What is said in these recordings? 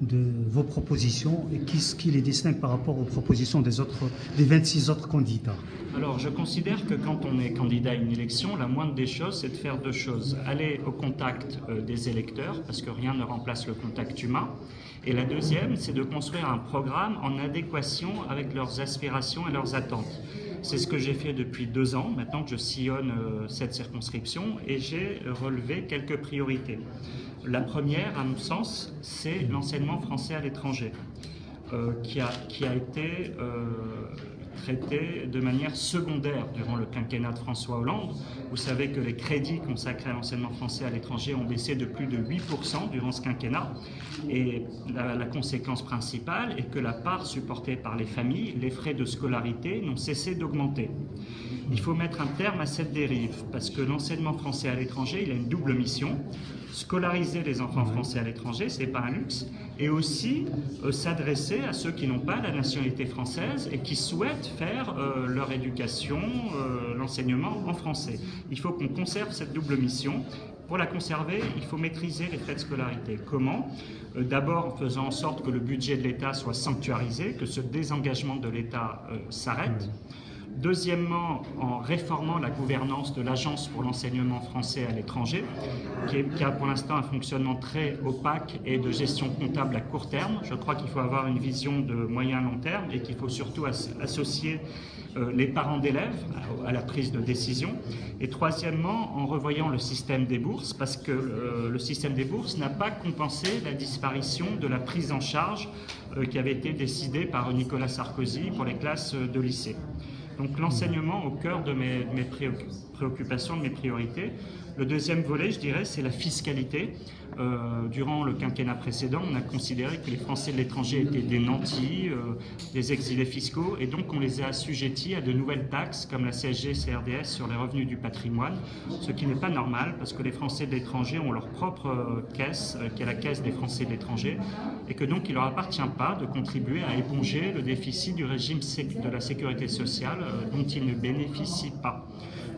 de vos propositions et qu'est-ce qui les distingue par rapport aux propositions des 26 autres candidats? Alors, je considère que quand on est candidat à une élection, la moindre des choses, c'est de faire deux choses. Aller au contact des électeurs, parce que rien ne remplace le contact humain. Et la deuxième, c'est de construire un programme en adéquation avec leurs aspirations et leurs attentes. C'est ce que j'ai fait depuis 2 ans, maintenant que je sillonne cette circonscription, et j'ai relevé quelques priorités. La première, à mon sens, c'est l'enseignement français à l'étranger, qui a été traité de manière secondaire durant le quinquennat de François Hollande. Vous savez que les crédits consacrés à l'enseignement français à l'étranger ont baissé de plus de 8% durant ce quinquennat. Et la conséquence principale est que la part supportée par les familles, les frais de scolarité, n'ont cessé d'augmenter. Il faut mettre un terme à cette dérive, parce que l'enseignement français à l'étranger, il a une double mission. Scolariser les enfants français à l'étranger, ce n'est pas un luxe, et aussi s'adresser à ceux qui n'ont pas la nationalité française et qui souhaitent faire leur éducation, l'enseignement en français. Il faut qu'on conserve cette double mission. Pour la conserver, il faut maîtriser les frais de scolarité. Comment? D'abord en faisant en sorte que le budget de l'État soit sanctuarisé, que ce désengagement de l'État s'arrête. Deuxièmement, en réformant la gouvernance de l'Agence pour l'enseignement français à l'étranger, qui a pour l'instant un fonctionnement très opaque et de gestion comptable à court terme. Je crois qu'il faut avoir une vision de moyen-long terme et qu'il faut surtout associer les parents d'élèves à la prise de décision. Et troisièmement, en revoyant le système des bourses, parce que le système des bourses n'a pas compensé la disparition de la prise en charge qui avait été décidée par Nicolas Sarkozy pour les classes de lycée. Donc l'enseignement au cœur de mes préoccupations, de mes priorités. Le deuxième volet, je dirais, c'est la fiscalité. Durant le quinquennat précédent, on a considéré que les Français de l'étranger étaient des nantis, des exilés fiscaux, et donc on les a assujettis à de nouvelles taxes comme la CSG, CRDS sur les revenus du patrimoine, ce qui n'est pas normal parce que les Français de l'étranger ont leur propre caisse, qui est la caisse des Français de l'étranger, et que donc il ne leur appartient pas de contribuer à éponger le déficit du régime de la sécurité sociale dont ils ne bénéficient pas.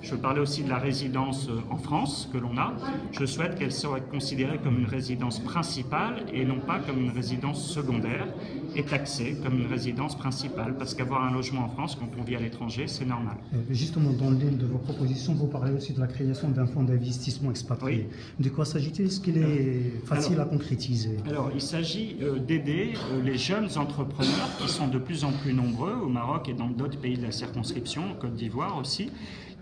Je parlais aussi de la résidence en France que l'on a. Je souhaite qu'elle soit considérée comme une résidence principale et non pas comme une résidence secondaire et taxée comme une résidence principale. Parce qu'avoir un logement en France quand on vit à l'étranger, c'est normal. Justement, dans l'une de vos propositions, vous parlez aussi de la création d'un fonds d'investissement expatrié. Oui. De quoi s'agit-il? Est-ce qu'il est facile à concrétiser? Alors, il s'agit d'aider les jeunes entrepreneurs qui sont de plus en plus nombreux au Maroc et dans d'autres pays de la circonscription, en Côte d'Ivoire aussi,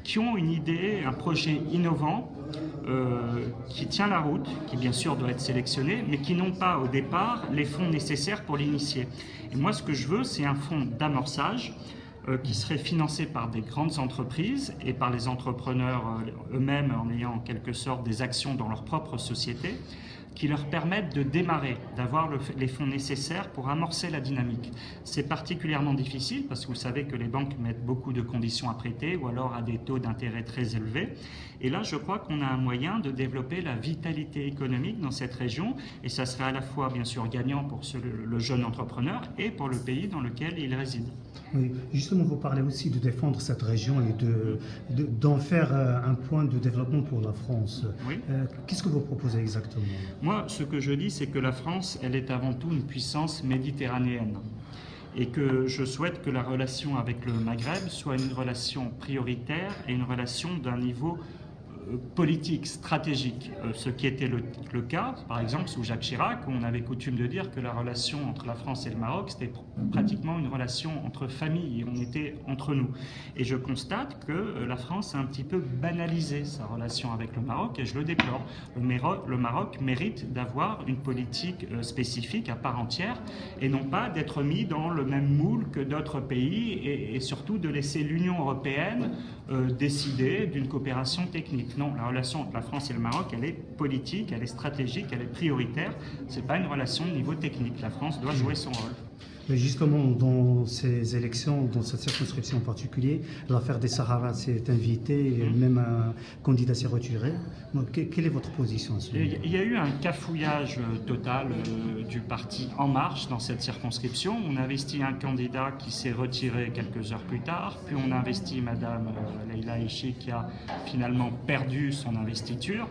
qui ont une idée, un projet innovant qui tient la route, qui bien sûr doit être sélectionné, mais qui n'ont pas au départ les fonds nécessaires pour l'initier. Et moi, ce que je veux, c'est un fonds d'amorçage qui serait financé par des grandes entreprises et par les entrepreneurs eux-mêmes en ayant en quelque sorte des actions dans leur propre société, qui leur permettent de démarrer, d'avoir les fonds nécessaires pour amorcer la dynamique. C'est particulièrement difficile parce que vous savez que les banques mettent beaucoup de conditions à prêter ou alors à des taux d'intérêt très élevés. Et là, je crois qu'on a un moyen de développer la vitalité économique dans cette région et ça serait à la fois, bien sûr, gagnant pour le jeune entrepreneur et pour le pays dans lequel il réside. Oui, justement, vous parlez aussi de défendre cette région et d'en faire un point de développement pour la France. Oui. Qu'est-ce que vous proposez exactement? Moi, ce que je dis, c'est que la France, elle est avant tout une puissance méditerranéenne et que je souhaite que la relation avec le Maghreb soit une relation prioritaire et une relation d'un niveau politique, stratégique, ce qui était le cas, par exemple, sous Jacques Chirac, où on avait coutume de dire que la relation entre la France et le Maroc, c'était pratiquement une relation entre familles, et on était entre nous. Et je constate que la France a un petit peu banalisé sa relation avec le Maroc, et je le déplore. Le Maroc mérite d'avoir une politique spécifique à part entière, et non pas d'être mis dans le même moule que d'autres pays, et surtout de laisser l'Union européenne décider d'une coopération technique. Non, la relation entre la France et le Maroc, elle est politique, elle est stratégique, elle est prioritaire. Ce n'est pas une relation de niveau technique. La France doit jouer son rôle. Mais justement, dans ces élections, dans cette circonscription en particulier, l'affaire des Sahara s'est invitée, et même un candidat s'est retiré. Donc, quelle est votre position sur Il y a eu un cafouillage total du parti En Marche dans cette circonscription. On a investi un candidat qui s'est retiré quelques heures plus tard, puis on a investi Madame Leïla Ichi qui a finalement perdu son investiture.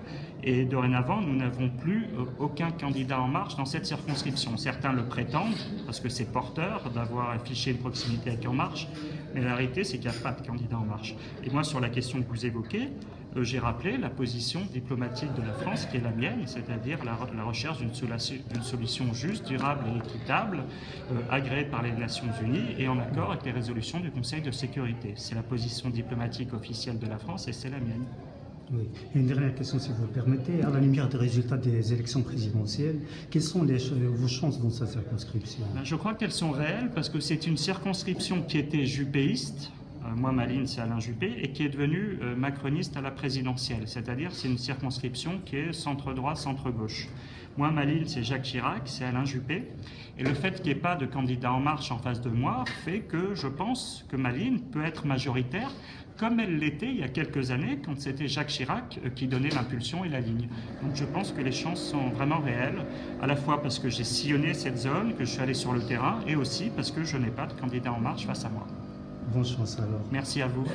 Et dorénavant, nous n'avons plus aucun candidat En Marche dans cette circonscription. Certains le prétendent, parce que c'est porteur d'avoir affiché une proximité avec En Marche, mais la réalité, c'est qu'il n'y a pas de candidat En Marche. Et moi, sur la question que vous évoquez, j'ai rappelé la position diplomatique de la France, qui est la mienne, c'est-à-dire la recherche d'une solution juste, durable et équitable, agréée par les Nations Unies et en accord avec les résolutions du Conseil de sécurité. C'est la position diplomatique officielle de la France et c'est la mienne. Oui. Et une dernière question, si vous le permettez. À la lumière des résultats des élections présidentielles, quelles sont vos chances dans cette circonscription? Je crois qu'elles sont réelles parce que c'est une circonscription qui était juppéiste. Moi, ma ligne, c'est Alain Juppé, et qui est devenue macroniste à la présidentielle. C'est-à-dire, c'est une circonscription qui est centre-droit, centre-gauche. Moi, ma ligne, c'est Jacques Chirac, c'est Alain Juppé. Et le fait qu'il n'y ait pas de candidat En Marche en face de moi fait que je pense que ma ligne peut être majoritaire, comme elle l'était il y a quelques années, quand c'était Jacques Chirac qui donnait l'impulsion et la ligne. Donc je pense que les chances sont vraiment réelles, à la fois parce que j'ai sillonné cette zone, que je suis allé sur le terrain, et aussi parce que je n'ai pas de candidat En Marche face à moi. Bonne chance alors. Merci à vous.